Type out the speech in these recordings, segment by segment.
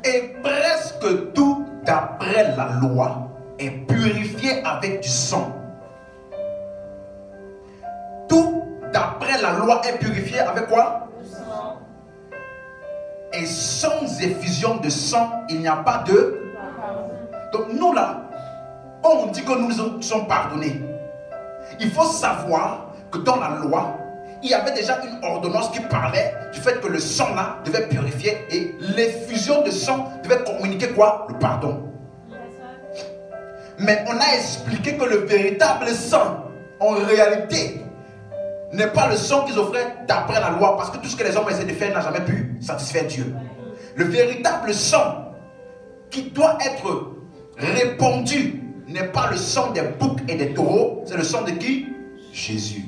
Et presque tout d'après la loi est purifié avec du sang. Tout d'après la loi est purifié avec quoi? Du sang. Et sans effusion de sang, il n'y a pas de... Donc nous là, on dit que nous sommes pardonnés. Il faut savoir que dans la loi, il y avait déjà une ordonnance qui parlait du fait que le sang là devait purifier et l'effusion de sang devait communiquer quoi? Le pardon. Mais on a expliqué que le véritable sang, en réalité, n'est pas le sang qu'ils offraient d'après la loi, parce que tout ce que les hommes essaient de faire n'a jamais pu satisfaire Dieu. Le véritable sang qui doit être répandu n'est pas le sang des boucs et des taureaux, c'est le sang de qui? Jésus.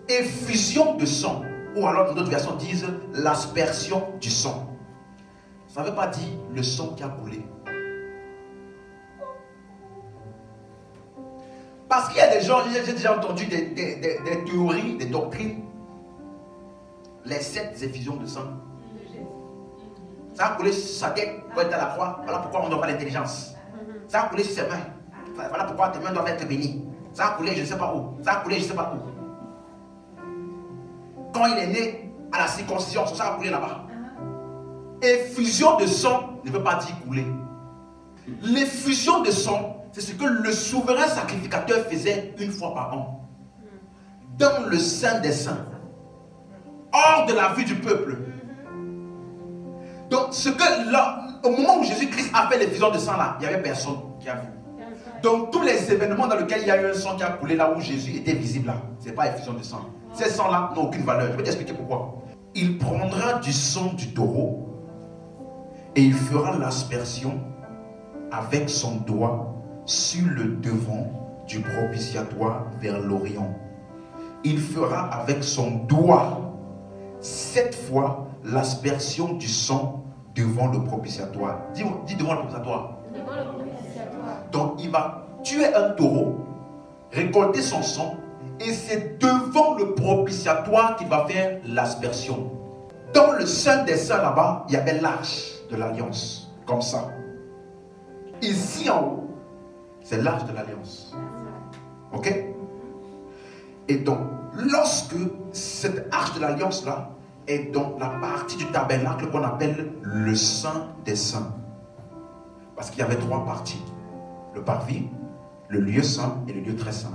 Effusion de sang, ou alors dans d'autres versions disent l'aspersion du sang. Ça ne veut pas dire le sang qui a coulé. Parce qu'il y a des gens, j'ai déjà entendu des théories, des doctrines, les 7 effusions de sang. Ça a coulé sur sa tête pour être à la croix, voilà pourquoi on doit avoir l'intelligence. Ça a coulé sur ses mains, voilà pourquoi tes mains doivent être bénies. Ça a coulé je ne sais pas où, ça a coulé je ne sais pas où. Quand il est né à la circoncision, ça a coulé là-bas. Effusion de sang ne veut pas dire couler. L'effusion de sang, c'est ce que le souverain sacrificateur faisait une fois par an. Dans le Saint des Saints. Hors de la vue du peuple. Donc, au moment où Jésus-Christ a fait l'effusion de sang là, il n'y avait personne qui a vu. Donc, tous les événements dans lesquels il y a eu un sang qui a coulé là où Jésus était visible là, ce n'est pas effusion de sang. Ces sangs-là n'ont aucune valeur. Je vais t'expliquer pourquoi. Il prendra du sang du taureau et il fera l'aspersion avec son doigt sur le devant du propitiatoire vers l'Orient. Il fera avec son doigt 7 fois l'aspersion du sang devant le propitiatoire. Dis devant le propitiatoire. Devant le propitiatoire. Donc il va tuer un taureau, récolter son sang, et c'est devant le propitiatoire qu'il va faire l'aspersion. Dans le Saint des Saints là-bas, il y avait l'arche de l'alliance, comme ça. Ici en haut, c'est l'arche de l'alliance. Ok? Et donc, lorsque cette arche de l'alliance là est dans la partie du tabernacle qu'on appelle le Saint des Saints. Parce qu'il y avait 3 parties. Le parvis, le lieu saint et le lieu très saint.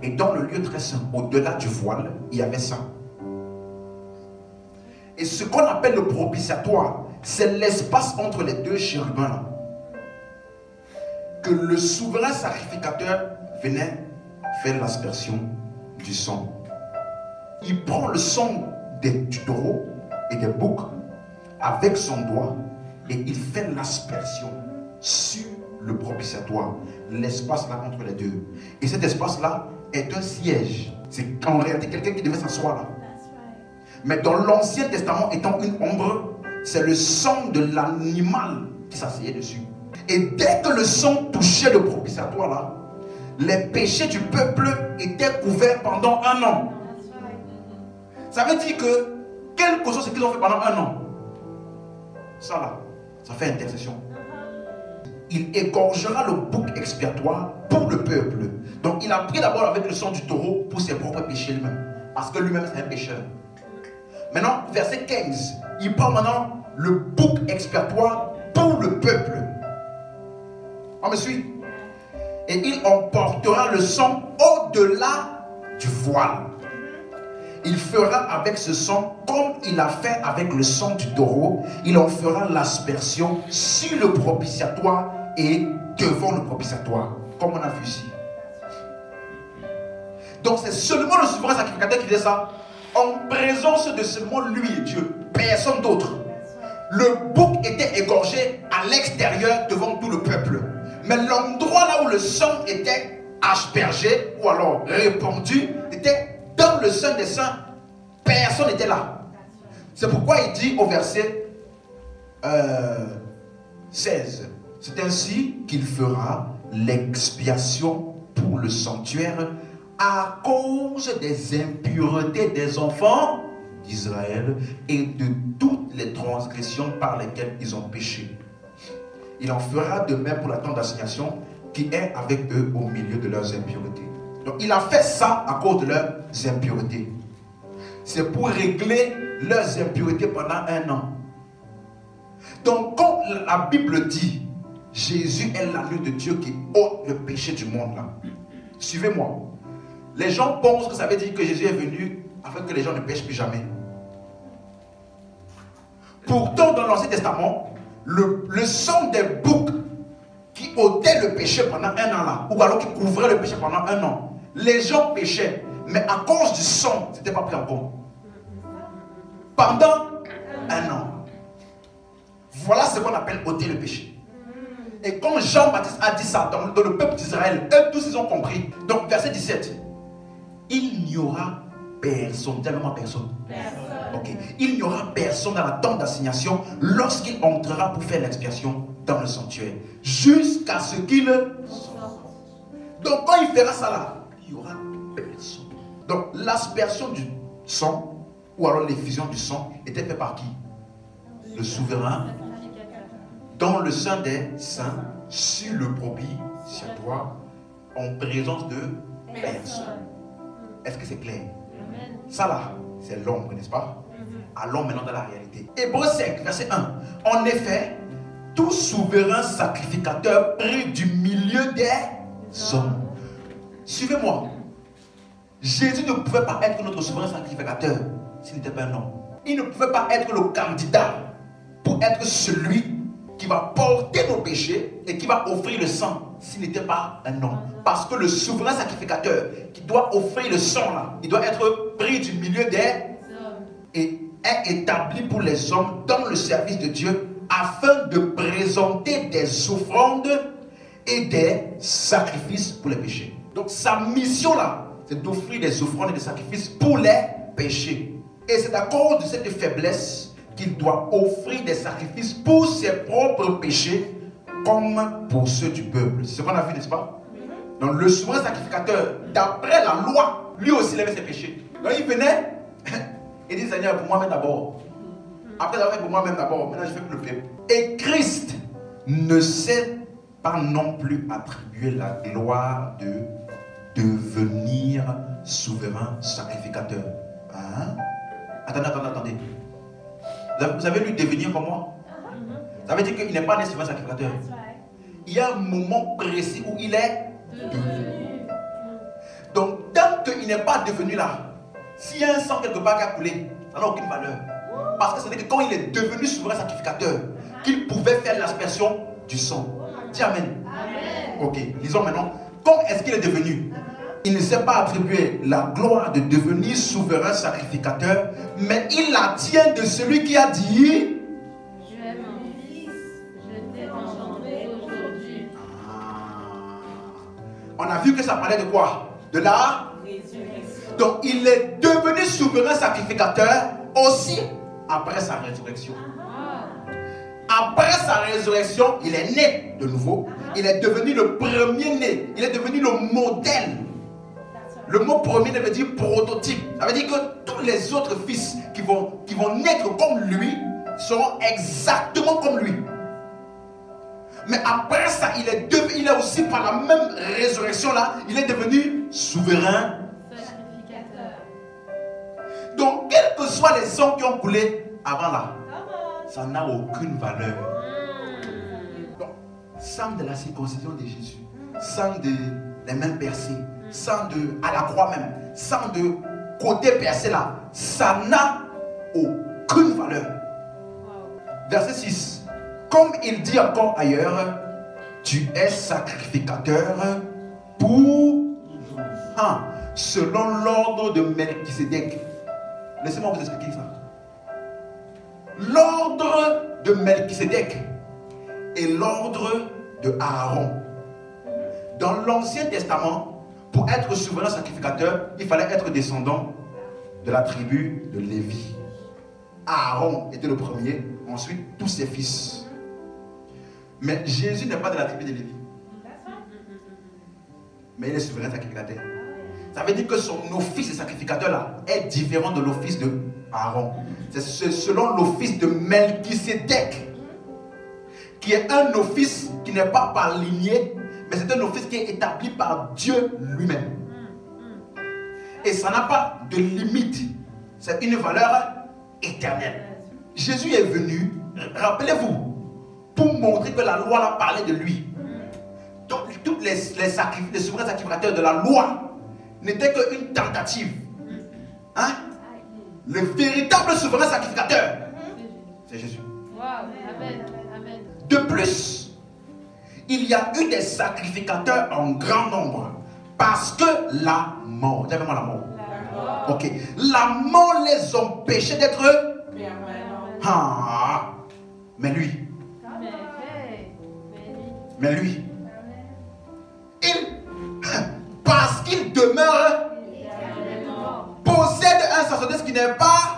Et dans le lieu très saint, au-delà du voile, il y avait ça. Et ce qu'on appelle le propitiatoire, c'est l'espace entre les 2 chérubins là. Que le souverain sacrificateur venait faire l'aspersion du sang. Il prend le sang du taureau et des boucs avec son doigt et il fait l'aspersion sur le propitiatoire, l'espace là entre les 2. Et cet espace là est un siège. C'est en réalité quelqu'un qui devait s'asseoir là. Mais dans l'Ancien Testament étant une ombre, c'est le sang de l'animal qui s'asseyait dessus. Et dès que le sang touchait le propitiatoire là, les péchés du peuple étaient couverts pendant 1 an. Ça veut dire que quelque chose qu'ils ont fait pendant 1 an, ça là, ça fait intercession. Il égorgera le bouc expiatoire pour le peuple. Donc il a pris d'abord avec le sang du taureau pour ses propres péchés lui-même. Parce que lui-même c'est un pécheur. Maintenant, verset 15, il prend maintenant le bouc expiatoire pour le peuple. On me suit? Et il emportera le sang au-delà du voile. Il fera avec ce sang comme il a fait avec le sang du taureau. Il en fera l'aspersion sur le propitiatoire et devant le propitiatoire, comme on a vu ici. Donc c'est seulement le souverain sacrificateur qui faisait ça, en présence de seulement lui et Dieu, personne d'autre. Le bouc était égorgé à l'extérieur devant tout le peuple. Mais l'endroit là où le sang était aspergé ou alors répandu était dans le Saint des Saints. Personne n'était là. C'est pourquoi il dit au verset 16, c'est ainsi qu'il fera l'expiation pour le sanctuaire à cause des impuretés des enfants d'Israël et de toutes les transgressions par lesquelles ils ont péché. il en fera de même pour la tente d'assignation qui est avec eux au milieu de leurs impuretés. Donc il a fait ça à cause de leurs impuretés. C'est pour régler leurs impuretés pendant 1 an. Donc quand la Bible dit Jésus est l'agneau de Dieu qui ôte le péché du monde là. Suivez-moi. Les gens pensent que ça veut dire que Jésus est venu afin que les gens ne pêchent plus jamais. Pourtant dans l'Ancien Testament, le sang des boucs qui ôtait le péché pendant 1 an là, ou alors qui couvrait le péché pendant 1 an, les gens péchaient, mais à cause du sang, ce n'était pas pris en compte. Pendant 1 an. Voilà ce qu'on appelle ôter le péché. Et quand Jean-Baptiste a dit ça dans le peuple d'Israël, eux tous ils ont compris. Donc verset 17, il n'y aura personne, dites-moi personne. Ok. Il n'y aura personne dans la tente d'assignation lorsqu'il entrera pour faire l'expiation dans le sanctuaire, jusqu'à ce qu'il sorte. Donc quand il fera ça là, il n'y aura personne. Donc l'aspersion du sang, ou alors l'effusion du sang, était fait par qui? Le souverain, dans le sein des saints, sur le propitiatoire, en présence de personne. Est-ce que c'est clair? Ça là, c'est l'ombre, n'est-ce pas? Allons maintenant dans la réalité. Hébreux 5, verset 1. En effet, tout souverain sacrificateur pris du milieu des hommes. Suivez-moi. Jésus ne pouvait pas être notre souverain sacrificateur s'il n'était pas un homme. Il ne pouvait pas être le candidat pour être celui qui va porter nos péchés et qui va offrir le sang s'il n'était pas un homme. Parce que le souverain sacrificateur qui doit offrir le sang là, il doit être pris du milieu des hommes et est établi pour les hommes dans le service de Dieu afin de présenter des offrandes et des sacrifices pour les péchés. Donc sa mission là, c'est d'offrir des offrandes et des sacrifices pour les péchés. Et c'est à cause de cette faiblesse qu'il doit offrir des sacrifices pour ses propres péchés comme pour ceux du peuple. C'est ce qu'on a vu, n'est-ce pas? Donc le souverain sacrificateur, d'après la loi, lui aussi il avait ses péchés. Donc il venait, il dit Seigneur, pour moi-même d'abord. Après avoir fait pour moi-même d'abord, maintenant je fais pour le peuple. Et Christ ne s'est pas non plus attribué la gloire de devenir souverain sacrificateur. Hein? Attendez. Vous avez lu devenir comme moi? Ça veut dire qu'il n'est pas né souverain sacrificateur. Il y a un moment précis où il est devenu. Donc, tant qu'il n'est pas devenu là, s'il y a un sang quelque part qui a coulé, ça n'a aucune valeur. Parce que ce n'est que quand il est devenu souverain sacrificateur qu'il pouvait faire l'aspersion du sang. Dis Amen. Ok, lisons maintenant. Comment est-ce qu'il est devenu? Il ne s'est pas attribué la gloire de devenir souverain sacrificateur, mais il la tient de celui qui a dit « Je suis mon fils, je t'ai engendré aujourd'hui. » On a vu que ça parlait de quoi? De la résurrection. Donc il est devenu souverain sacrificateur aussi après sa résurrection. Après sa résurrection, il est né de nouveau. Il est devenu le premier-né. Il est devenu le modèle. Le mot premier veut dire prototype. Ça veut dire que tous les autres fils qui vont naître comme lui seront exactement comme lui. Mais après ça, il est aussi par la même résurrection là, il est devenu souverain sacrificateur. Donc, quels que soient les sangs qui ont coulé avant là, ça n'a aucune valeur. Donc, sang de la circoncision de Jésus, sang des mains percées, sang à la croix même, sang de côté percé là, ça n'a aucune valeur. Verset 6. Comme il dit encore ailleurs, tu es sacrificateur pour selon l'ordre de Melchisédek. Laissez-moi vous expliquer ça. L'ordre de Melchisédek et l'ordre de Aaron. Dans l'Ancien Testament, pour être souverain sacrificateur, il fallait être descendant de la tribu de Lévi. Aaron était le premier, ensuite tous ses fils. Mais Jésus n'est pas de la tribu de Lévi. Mais il est souverain sacrificateur. Ça veut dire que son office de sacrificateur là est différent de l'office de Aaron. C'est selon l'office de Melchisédek qui est un office qui n'est pas par lignée, mais c'est un office qui est établi par Dieu lui-même. Et ça n'a pas de limite. C'est une valeur éternelle. Jésus est venu, rappelez-vous, pour montrer que la loi a parlé de lui. Donc, tous les souverains sacrificateurs de la loi n'étaient qu'une tentative. Hein? Le véritable souverain sacrificateur, c'est Jésus. Wow. Amen. Amen. De plus, il y a eu des sacrificateurs en grand nombre parce que la mort, dis-moi la mort. Ok, la mort les empêchait d'être. Ah, mais lui, parce qu'il demeure, possède un sacerdoce qui n'est pas.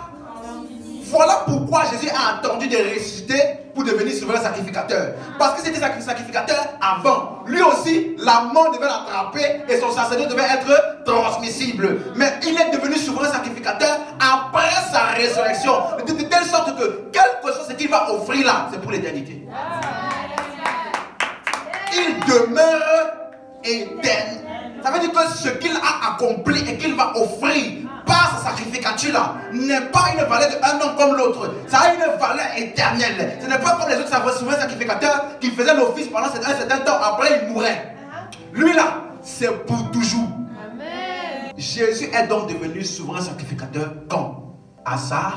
Voilà pourquoi Jésus a attendu de ressusciter pour devenir souverain sacrificateur. Parce que c'était sacrificateur avant. Lui aussi, la mort devait l'attraper et son sacerdoce devait être transmissible. Mais il est devenu souverain sacrificateur après sa résurrection. De telle sorte que quelque chose qu'il va offrir là, c'est pour l'éternité. Il demeure éternel. Ça veut dire que ce qu'il a accompli et qu'il va offrir par sa sacrificature là n'est pas une valeur d'un homme comme l'autre. Ça a une valeur éternelle. Ce n'est pas comme les autres souverains sacrificateurs qui faisaient l'office pendant un certain temps, après ils mouraient. Lui là, c'est pour toujours. Amen. Jésus est donc devenu souverain sacrificateur quand? À ça.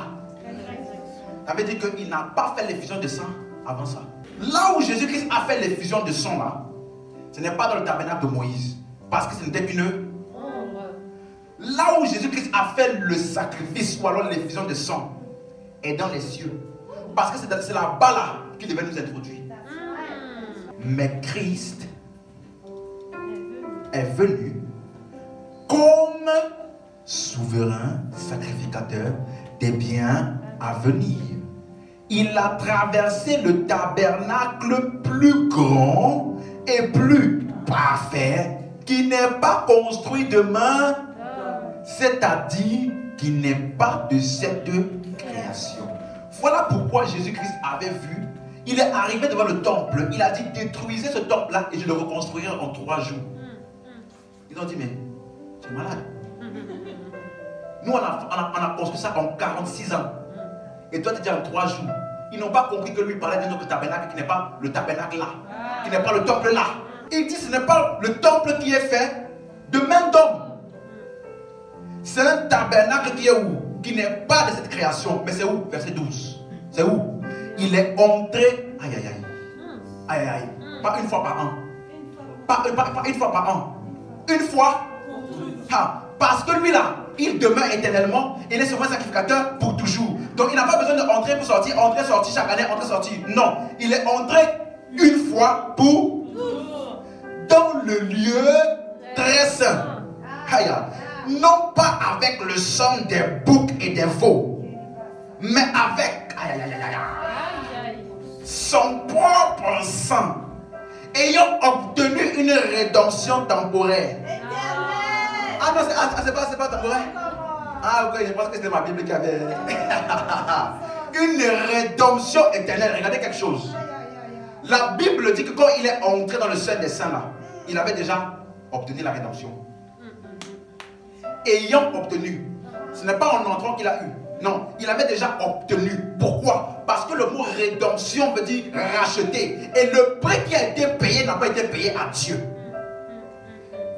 Ça veut dire qu'il n'a pas fait l'effusion de sang avant ça. Là où Jésus-Christ a fait l'effusion de sang là, ce n'est pas dans le tabernacle de Moïse. Parce que ce n'était qu'une. Là où Jésus-Christ a fait le sacrifice ou alors l'effusion de sang est dans les cieux. Parce que c'est là-bas là qu'il devait nous introduire. Mais Christ est venu comme souverain sacrificateur des biens à venir. Il a traversé le tabernacle plus grand et plus parfait qui n'est pas construit de main, c'est-à-dire qui n'est pas de cette création. Voilà pourquoi Jésus-Christ avait vu, il est arrivé devant le temple, il a dit détruisez ce temple-là et je le reconstruirai en 3 jours. Ils ont dit mais tu es malade. Nous on a construit ça en 46 ans. Et toi tu dis en 3 jours. Ils n'ont pas compris que lui parlait d'un autre tabernacle qui n'est pas le tabernacle là, qui n'est pas le temple là. Il dit ce n'est pas le temple qui est fait de main d'homme. C'est un tabernacle qui est où? Qui n'est pas de cette création. Mais c'est où? Verset 12. C'est où? Il est entré. Aïe aïe aïe. Aïe aïe aïe. Pas une fois par an. Pas une fois par an. Une fois. Ah, parce que lui là, il demeure éternellement. Il est souverain sacrificateur pour toujours. Donc il n'a pas besoin de entrer pour sortir. Entrer, sortir chaque année. Entrer, sortir. Non. Il est entré une fois pour dans le lieu très saint. Aïe. Non pas avec le sang des boucs et des veaux, mais avec son propre sang, ayant obtenu une rédemption temporaire. Ah non, c'est pas temporaire. Ah ok, je pense que c'était ma Bible qui avait une rédemption éternelle. Regardez quelque chose. La Bible dit que quand il est entré dans le Saint des Saints là, il avait déjà obtenu la rédemption. Ayant obtenu. Ce n'est pas en entrant qu'il a eu. Non, il avait déjà obtenu. Pourquoi? Parce que le mot rédemption veut dire racheter. Et le prix qui a été payé n'a pas été payé à Dieu.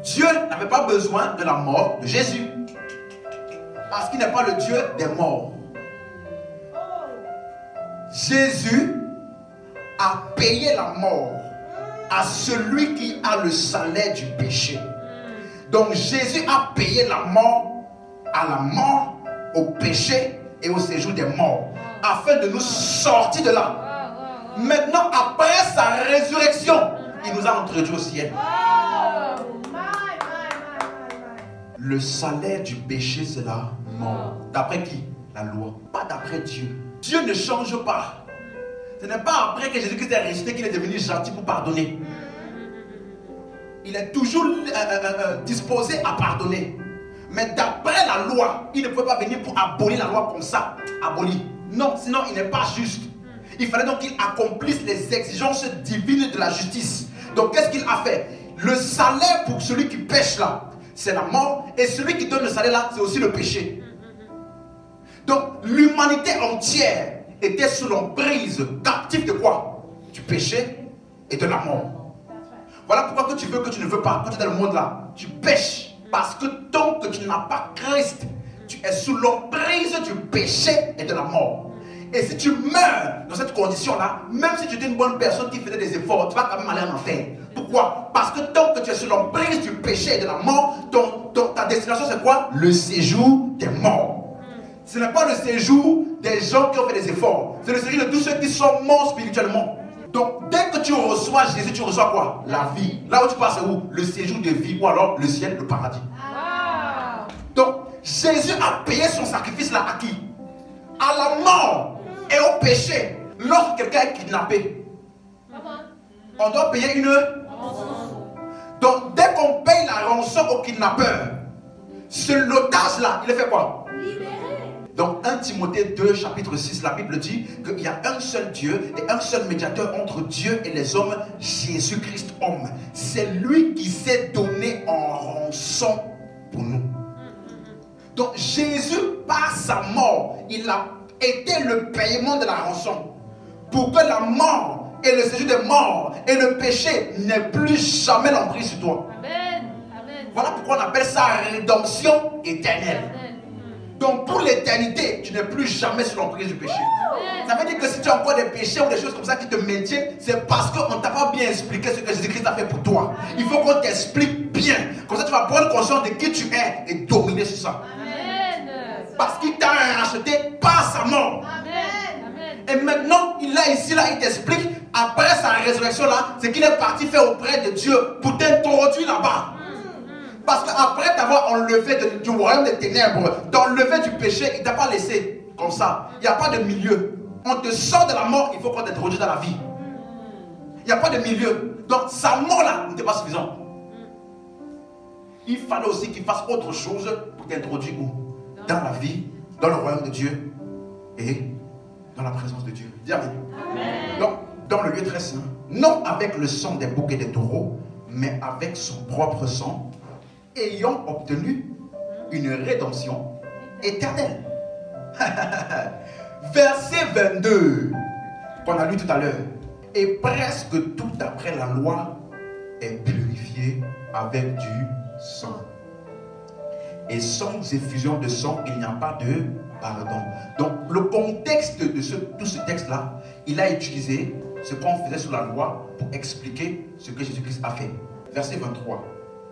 Dieu n'avait pas besoin de la mort de Jésus. Parce qu'il n'est pas le Dieu des morts. Jésus a payé la mort à celui qui a le salaire du péché. Donc Jésus a payé la mort à la mort, au péché et au séjour des morts, afin de nous sortir de là. Maintenant, après sa résurrection, il nous a introduits au ciel. Le salaire du péché, c'est la mort. D'après qui? La loi. Pas d'après Dieu. Dieu ne change pas. Ce n'est pas après que Jésus-Christ est ressuscité qu'il est devenu gentil pour pardonner. Il est toujours disposé à pardonner. Mais d'après la loi, il ne peut pas venir pour abolir la loi comme ça. Abolir. Non, sinon il n'est pas juste. Il fallait donc qu'il accomplisse les exigences divines de la justice. Donc qu'est-ce qu'il a fait? Le salaire pour celui qui pêche là, c'est la mort. Et celui qui donne le salaire là, c'est aussi le péché. Donc l'humanité entière était sous l'emprise, captive de quoi? Du péché et de la mort. Voilà pourquoi que tu veux, que tu ne veux pas, quand tu es dans le monde là, tu pêches. Parce que tant que tu n'as pas Christ, tu es sous l'emprise du péché et de la mort. Et si tu meurs dans cette condition-là, même si tu étais une bonne personne qui faisait des efforts, tu vas quand même aller en enfer. Pourquoi? Parce que tant que tu es sous l'emprise du péché et de la mort, ta destination c'est quoi? Le séjour des morts. Ce n'est pas le séjour des gens qui ont fait des efforts. C'est le séjour de tous ceux qui sont morts spirituellement. Donc, dès que tu reçois Jésus, tu reçois quoi? La vie. Là où tu passes, c'est où? Le séjour de vie ou alors le ciel, le paradis. Donc, Jésus a payé son sacrifice là à qui? À la mort et au péché. Lorsque quelqu'un est kidnappé, on doit payer une rançon. Donc, dès qu'on paye la rançon au kidnappeur, l'otage là, il est fait quoi? Libéré. Donc 1 Timothée 2 chapitre 6, la Bible dit qu'il y a un seul Dieu et un seul médiateur entre Dieu et les hommes, Jésus-Christ homme. C'est lui qui s'est donné en rançon pour nous. Donc Jésus, par sa mort, il a été le paiement de la rançon. Pour que la mort et le séjour des morts et le péché n'aient plus jamais l'emprise sur toi. Amen. Amen. Voilà pourquoi on appelle ça rédemption éternelle. Amen. Donc pour l'éternité, tu n'es plus jamais sous l'emprise du péché. Ça veut dire que si tu as encore des péchés ou des choses comme ça qui te maintiennent, c'est parce qu'on ne t'a pas bien expliqué ce que Jésus-Christ a fait pour toi. Il faut qu'on t'explique bien. Comme ça tu vas prendre conscience de qui tu es et dominer sur ça. Amen. Parce qu'il t'a racheté par sa mort. Amen. Et maintenant, il est ici, là, il t'explique, après sa résurrection là, c'est qu'il est parti faire auprès de Dieu pour t'introduire là-bas. Parce qu'après t'avoir enlevé du royaume des ténèbres, d'enlever du péché, il ne t'a pas laissé comme ça. Il n'y a pas de milieu. On te sort de la mort, il faut qu'on t'introduise dans la vie. Il n'y a pas de milieu. Donc sa mort là n'était pas suffisante. Il fallait aussi qu'il fasse autre chose pour t'introduire où? Dans la vie, dans le royaume de Dieu et dans la présence de Dieu. Dis amen. Donc, dans le lieu très saint, non avec le sang des boucs et des taureaux, mais avec son propre sang, ayant obtenu une rédemption éternelle. Verset 22 qu'on a lu tout à l'heure. Et presque tout après la loi est purifié avec du sang. Et sans effusion de sang, il n'y a pas de pardon. Donc le contexte de tout ce texte-là, il a utilisé ce qu'on faisait sous la loi pour expliquer ce que Jésus-Christ a fait. Verset 23.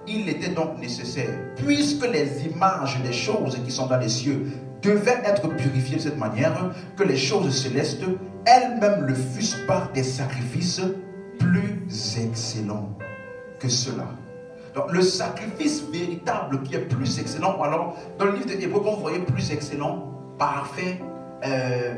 Il était donc nécessaire, puisque les images des choses qui sont dans les cieux devaient être purifiées de cette manière, que les choses célestes elles-mêmes le fussent par des sacrifices plus excellents que cela. Donc le sacrifice véritable qui est plus excellent, ou alors dans le livre de Hébreux, quand vous voyez plus excellent, parfait,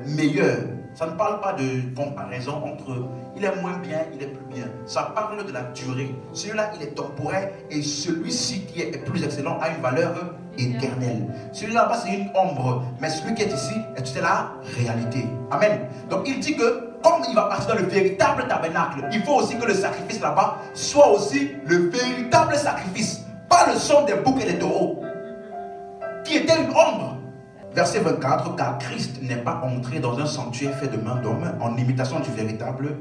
meilleur, ça ne parle pas de comparaison entre il est moins bien, il est plus bien. Ça parle de la durée. Celui-là, il est temporaire et celui-ci qui est plus excellent a une valeur éternelle. Celui-là, c'est une ombre, mais celui qui est ici est la réalité. Amen. Donc il dit que comme il va partir dans le véritable tabernacle, il faut aussi que le sacrifice là-bas soit aussi le véritable sacrifice. Pas le sang des boucs et des taureaux, qui était une ombre. Verset 24, car Christ n'est pas entré dans un sanctuaire fait de main d'homme en imitation du véritable,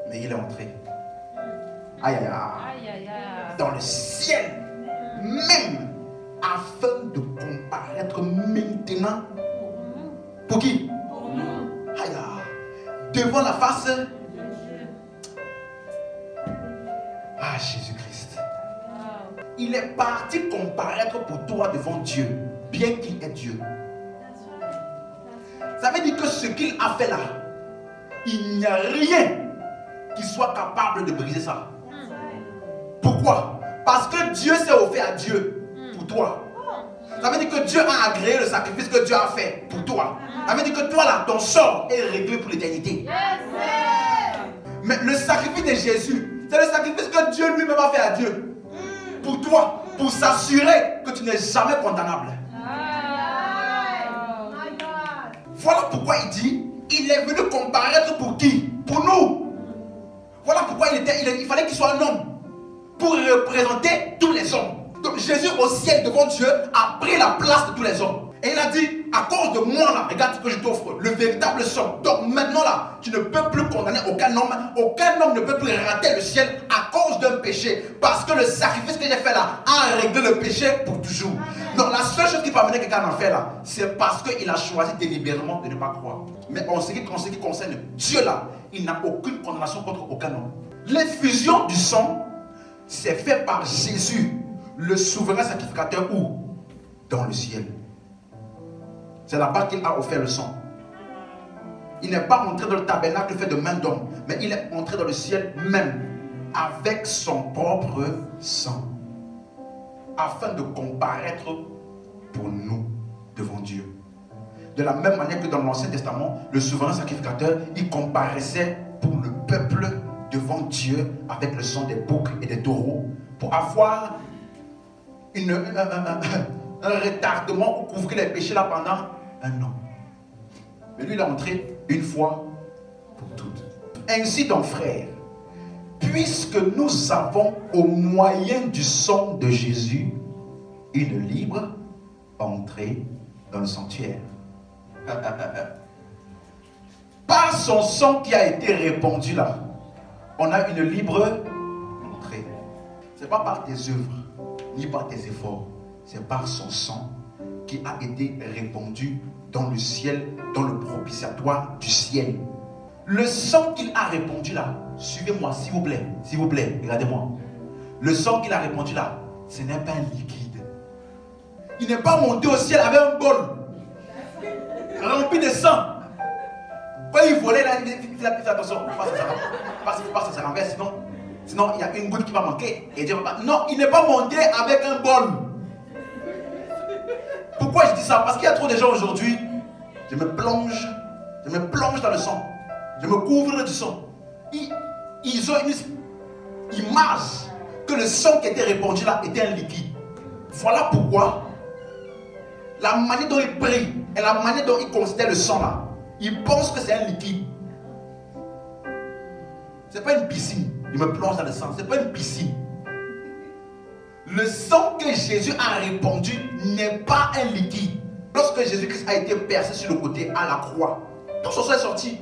mais il est entré. Aïe aïe aïe. Dans le ciel même, afin de comparaître maintenant. Pour qui? Pour nous. Aïe aïe. Devant la face de Dieu. Ah, Jésus-Christ. Il est parti comparaître pour toi devant Dieu, bien qu'il est Dieu. Ça veut dire que ce qu'il a fait là, il n'y a rien qui soit capable de briser ça. Pourquoi? Parce que Dieu s'est offert à Dieu pour toi. Ça veut dire que Dieu a agréé le sacrifice que Dieu a fait pour toi. Ça veut dire que toi là, ton sort est réglé pour l'éternité. Mais le sacrifice de Jésus, c'est le sacrifice que Dieu lui-même a fait à Dieu. Pour toi, pour s'assurer que tu n'es jamais condamnable. Voilà pourquoi il dit il est venu comparaître pour qui? Pour nous. Voilà pourquoi il fallait qu'il soit un homme. Pour représenter tous les hommes. Donc Jésus au ciel devant Dieu a pris la place de tous les hommes. Et il a dit, à cause de moi là, regarde ce que je t'offre, le véritable sang. Donc maintenant là, tu ne peux plus condamner aucun homme ne peut plus rater le ciel à cause d'un péché. Parce que le sacrifice que j'ai fait là a réglé le péché pour toujours. Donc la seule chose qui peut amener quelqu'un en enfer là, c'est parce qu'il a choisi délibérément de ne pas croire. Mais en ce qui concerne Dieu là, il n'a aucune condamnation contre aucun homme. L'effusion du sang, c'est fait par Jésus, le souverain sacrificateur, où? Dans le ciel. C'est là-bas qu'il a offert le sang. Il n'est pas entré dans le tabernacle fait de main d'homme, mais il est entré dans le ciel même, avec son propre sang, afin de comparaître pour nous devant Dieu. De la même manière que dans l'Ancien Testament, le souverain sacrificateur, il comparaissait pour le peuple devant Dieu avec le sang des boucs et des taureaux pour avoir un retardement pour couvrir les péchés là pendant un an. Mais lui il est entré une fois pour toutes. Ainsi donc frères, puisque nous avons au moyen du sang de Jésus une libre entrée dans le sanctuaire. Par son sang qui a été répandu là, on a une libre entrée. Ce n'est pas par tes œuvres, ni par tes efforts. C'est par son sang qui a été répandu dans le ciel, dans le propitiatoire du ciel. Le sang qu'il a répandu là, suivez-moi s'il vous plaît, regardez-moi. Le sang qu'il a répandu là, ce n'est pas un liquide. Il n'est pas monté au ciel avec un bol rempli de sang. Quand il volait là, il fait attention, pas ça renverse, sinon il y a une goutte qui va manquer. Et Dieu va pas. Non, il n'est pas monté avec un bol. Pourquoi je dis ça? Parce qu'il y a trop de gens aujourd'hui, je me plonge dans le sang. Je me couvre du sang. Ils ont une image que le sang qui était répandu là était un liquide. Voilà pourquoi la manière dont ils prient et la manière dont ils considèrent le sang là, ils pensent que c'est un liquide. C'est pas une piscine. Ils me plongent dans le sang. C'est pas une piscine. Le sang que Jésus a répandu n'est pas un liquide. Lorsque Jésus-Christ a été percé sur le côté à la croix, tout son sang est sorti.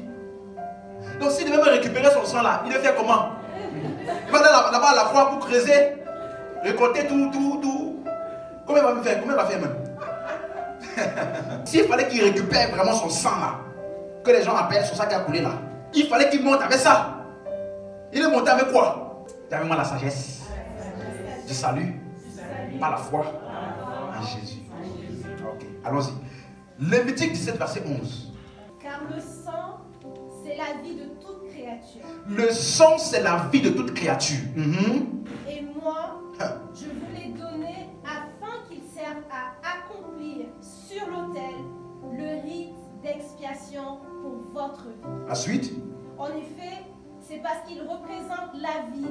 Donc s'il devait me récupérer son sang là, il le fait comment? Il va là-bas à la croix pour creuser, récolter tout. Comment il va me faire? Comment il va faire même? S'il fallait qu'il récupère vraiment son sang là, que les gens appellent son sang qui a coulé là, il fallait qu'il monte avec ça. Il est monté avec quoi? Avec moi la sagesse du salut, par la foi en Jésus. Ok, allons-y. Lévitique 17, verset 11. Car le sang, c'est la vie de toute créature. Le sang, c'est la vie de toute créature. Et moi, je vous l'ai donné afin qu'il serve à accomplir sur l'autel le rite d'expiation pour votre vie. La suite. En effet, c'est parce qu'il représente la vie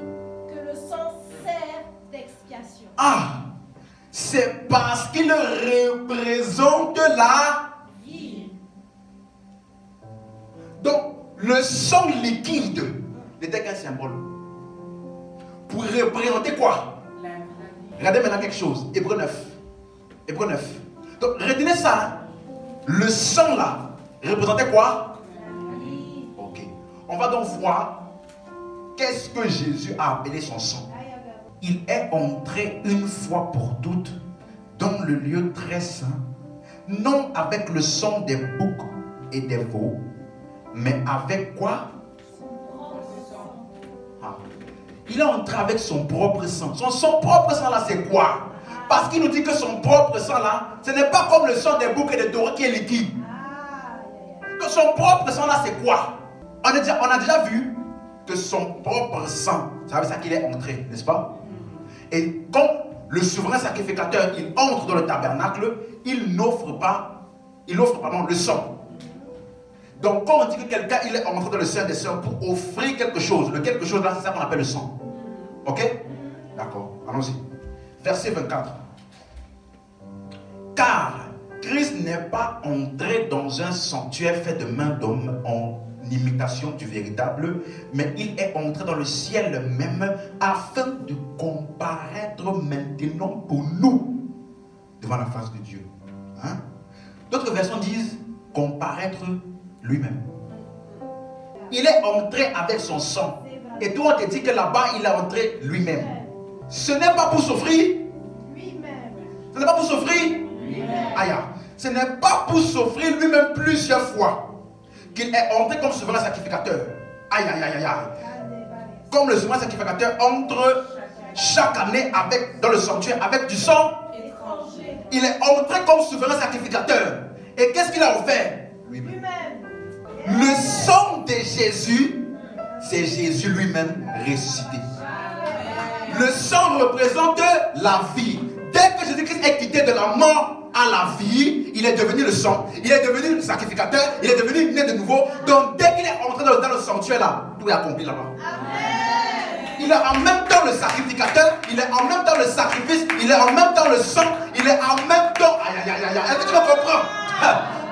que le sang sert d'expiation. Ah, c'est parce qu'il représente la vie. Donc, le sang liquide n'était qu'un symbole. Pour représenter quoi? Regardez maintenant quelque chose. Hébreux 9. Hébreux 9. Donc, retenez ça. Hein? Le sang là représentait quoi? Ok. On va donc voir qu'est-ce que Jésus a appelé son sang. Il est entré une fois pour toutes dans le lieu très saint, non avec le sang des boucs et des veaux, mais avec quoi? Ah. Il est entré avec son propre sang. Son propre sang là, c'est quoi? Parce qu'il nous dit que son propre sang là, ce n'est pas comme le sang des boucs et des taureaux qui est liquide. Que son propre sang là, c'est quoi? On a déjà vu que son propre sang, ça veut dire qu'il est entré, n'est-ce pas? Et quand le souverain sacrificateur, il entre dans le tabernacle, il n'offre pas le sang. Donc quand on dit que quelqu'un il est entré dans le sein des saints pour offrir quelque chose, le quelque chose là, c'est ça qu'on appelle le sang. Ok? D'accord, allons-y. Verset 24. Car Christ n'est pas entré dans un sanctuaire fait de main d'homme en imitation du véritable, mais il est entré dans le ciel même afin de comparaître maintenant pour nous devant la face de Dieu. Hein? D'autres versions disent comparaître lui-même. Il est entré avec son sang. Et toi, on te dit que là-bas, il est entré lui-même. Ce n'est pas pour s'offrir. Ce n'est pas pour s'offrir. Aïe. Ce n'est pas pour s'offrir lui-même plusieurs fois qu'il est entré comme souverain sacrificateur. Aïe, aïe, aïe, aïe. Comme le souverain sacrificateur entre chaque année dans le sanctuaire avec du sang. Il est entré comme souverain sacrificateur. Et qu'est-ce qu'il a offert? Lui-même. Le sang de Jésus, c'est Jésus lui-même ressuscité. Le sang représente la vie. Dès que Jésus-Christ est quitté de la mort à la vie, il est devenu le sang. Il est devenu le sacrificateur. Il est devenu né de nouveau. Donc dès qu'il est entré dans le sanctuaire là, tout est accompli là-bas. Il est en même temps le sacrificateur. Il est en même temps le sacrifice. Il est en même temps le sang. Il est en même temps... Aïe, aïe, aïe, aïe. Est-ce que tu me comprends?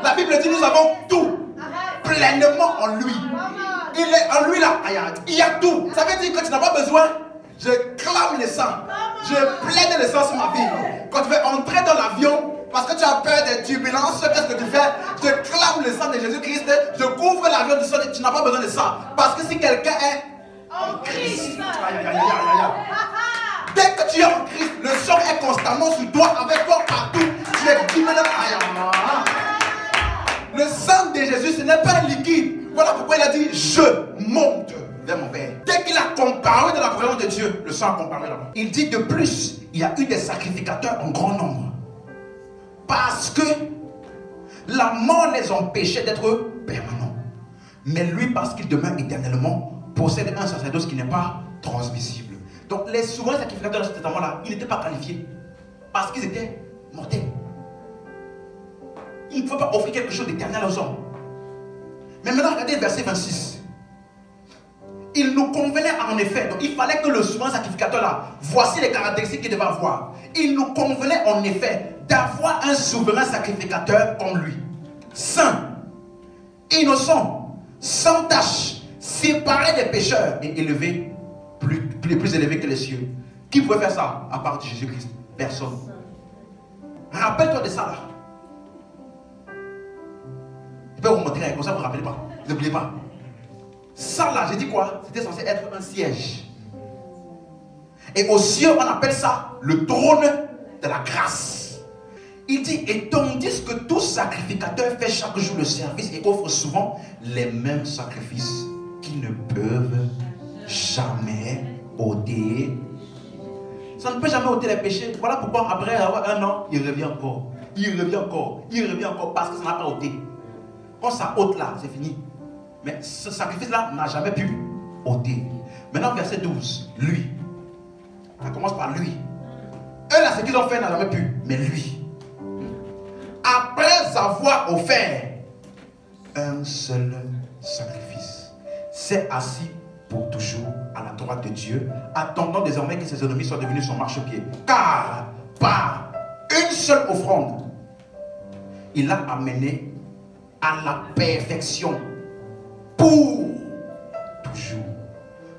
La Bible dit nous avons tout pleinement en lui. Il est en lui là. Aïe, aïe. Il y a tout. Ça veut dire que tu n'as pas besoin. Je clame le sang. Je plaide le sang sur ma vie. Quand tu veux entrer dans l'avion, parce que tu as peur des turbulences, qu'est-ce que tu fais? Je clame le sang de Jésus-Christ. Je couvre l'avion du sang. Tu n'as pas besoin de ça. Parce que si quelqu'un est en Christ, aïe, aïe, aïe, aïe, aïe. Dès que tu es en Christ, le sang est constamment sur toi, avec toi partout. Tu es guidé. Le sang de Jésus, ce n'est pas un liquide. Voilà pourquoi il a dit, je monte vers mon Père. Dès qu'il a comparé de la présence de Dieu, le sang a comparé là-bas. Il dit de plus, il y a eu des sacrificateurs en grand nombre. Parce que la mort les empêchait d'être permanents. Mais lui, parce qu'il demeure éternellement, possède un sacerdoce qui n'est pas transmissible. Donc les souverains sacrificateurs de ce testament-là, ils n'étaient pas qualifiés. Parce qu'ils étaient mortels. Il ne faut pas offrir quelque chose d'éternel aux hommes. Mais maintenant, regardez le verset 26. Il nous convenait en effet, donc il fallait que le souverain sacrificateur là, voici les caractéristiques qu'il devait avoir. Il nous convenait en effet d'avoir un souverain sacrificateur comme lui. Saint, innocent, sans tache, séparé des pécheurs et élevé, plus élevé que les cieux. Qui pouvait faire ça à part de Jésus-Christ? Personne. Rappelle-toi de ça là. Je peux vous montrer, comme ça vous ne vous rappelez pas. N'oubliez pas. Ça là, j'ai dit quoi? C'était censé être un siège. Et aux cieux, on appelle ça le trône de la grâce. Il dit, et tandis que tout sacrificateur fait chaque jour le service et offre souvent les mêmes sacrifices qui ne peuvent jamais ôter. Ça ne peut jamais ôter les péchés. Voilà pourquoi après avoir un an, il revient encore. Il revient encore. Il revient encore parce que ça n'a pas ôté. Quand ça ôte là, c'est fini. Mais ce sacrifice-là n'a jamais pu ôter. Maintenant, verset 12. Lui. Ça commence par lui. Eux, là, ce qu'ils ont fait n'a jamais pu. Mais lui. Après avoir offert un seul sacrifice, s'est assis pour toujours à la droite de Dieu, attendant désormais que ses ennemis soient devenus son marchepied. Car par une seule offrande, il a amené à la perfection pour toujours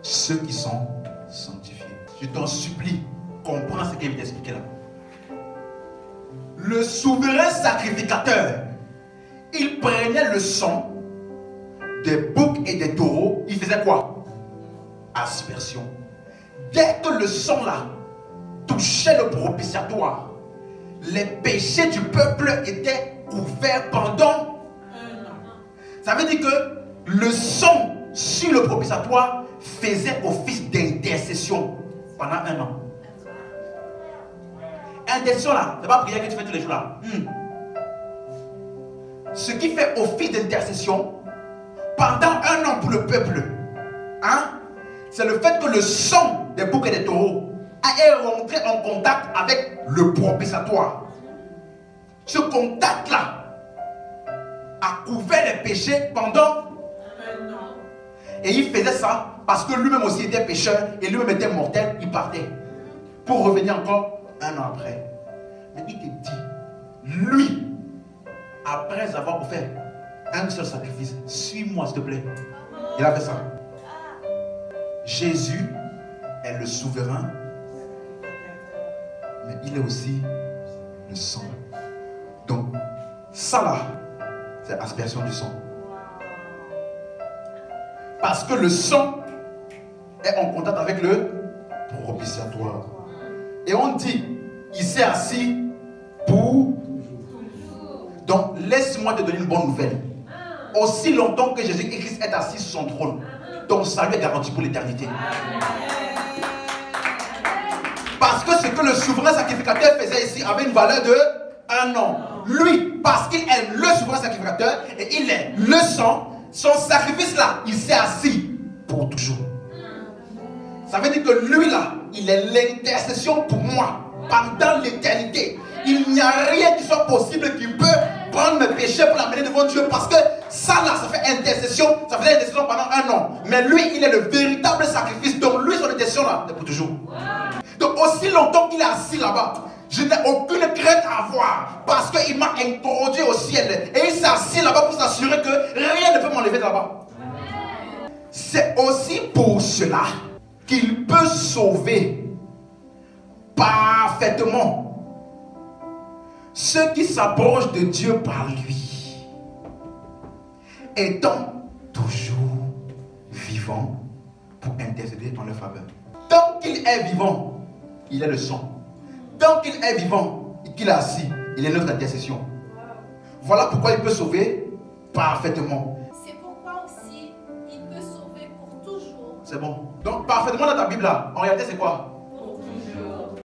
ceux qui sont sanctifiés. Je t'en supplie, comprends ce qu'il vient d'expliquer là. Le souverain sacrificateur, il prenait le sang des boucs et des taureaux, il faisait quoi? Aspersion. Dès que le sang là touchait le propitiatoire, les péchés du peuple étaient couverts pendant un an. Ça veut dire que le sang sur le propitiatoire faisait office d'intercession pendant un an. Intercession là, c'est pas prière que tu fais tous les jours là. Ce qui fait office d'intercession pendant un an pour le peuple, hein, c'est le fait que le sang des boucs et des taureaux est rentré en contact avec le propitiatoire. Ce contact là a couvert les péchés pendant un an. Et il faisait ça parce que lui-même aussi était pécheur et lui-même était mortel. Il partait pour revenir encore un an après. Mais il te dit, lui, après avoir offert un seul sacrifice, suis-moi s'il te plaît. Il a fait ça. Jésus est le souverain, mais il est aussi le sang. Donc, ça là, c'est aspersion du sang. Parce que le sang est en contact avec le propitiatoire. Et on dit, il s'est assis pour... Donc, laisse-moi te donner une bonne nouvelle. Aussi longtemps que Jésus-Christ est assis sur son trône, ton salut est garanti pour l'éternité. Parce que ce que le souverain sacrificateur faisait ici avait une valeur de 1 an. Lui, parce qu'il est le souverain sacrificateur et il est le sang, son sacrifice là, il s'est assis pour toujours. Ça veut dire que lui là, il est l'intercession pour moi pendant l'éternité. Il n'y a rien qui soit possible qui peut prendre mes péchés pour l'amener devant Dieu, parce que ça là, ça fait intercession, ça faisait intercession pendant 1 an. Mais lui, il est le véritable sacrifice. Donc lui, son intercession là, c'est pour toujours. Donc aussi longtemps qu'il est assis là-bas, je n'ai aucune crainte à avoir, parce qu'il m'a introduit au ciel. Et il s'est assis là-bas pour s'assurer que rien ne peut m'enlever de là-bas. C'est aussi pour cela qu'il peut sauver parfaitement ceux qui s'approchent de Dieu par lui, étant toujours vivant pour intercéder en leur faveur. Tant qu'il est vivant, il est le sang. Tant qu'il est vivant et qu'il est assis, il est notre intercession. Voilà pourquoi il peut sauver parfaitement. C'est pourquoi aussi il peut sauver pour toujours. C'est bon. Donc parfaitement dans ta Bible là, en réalité c'est quoi?